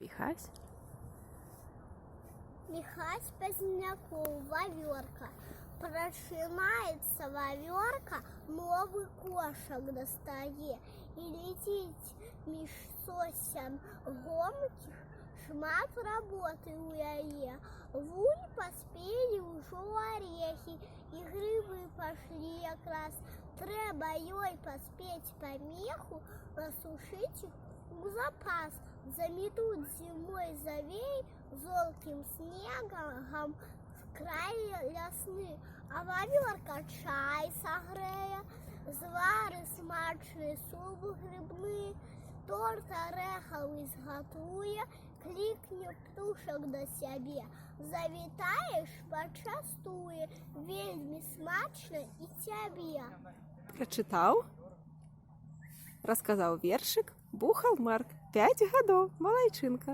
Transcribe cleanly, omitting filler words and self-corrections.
Михась. Михась Поздняков, ваверка. Прожимается ваверка, новый кошек достае. И летит між сосен громких, шмат работы у яе. Вунь поспели ўжо орехи, и грибы пошли якраз. Трэба ёй поспеть по меху, насушить их у запас. Заметут зимой завей золким снегом в край лясны, а ваверка чай согрея, звары смачны суп грибны, торт ореховый зготуе, кликне птушек до сябе, завітаєш, почастуе, вельмі смачно і цябе. Прочитаў, расказаў вершык, бухаў Марк, 5 гадоў, малайчынка.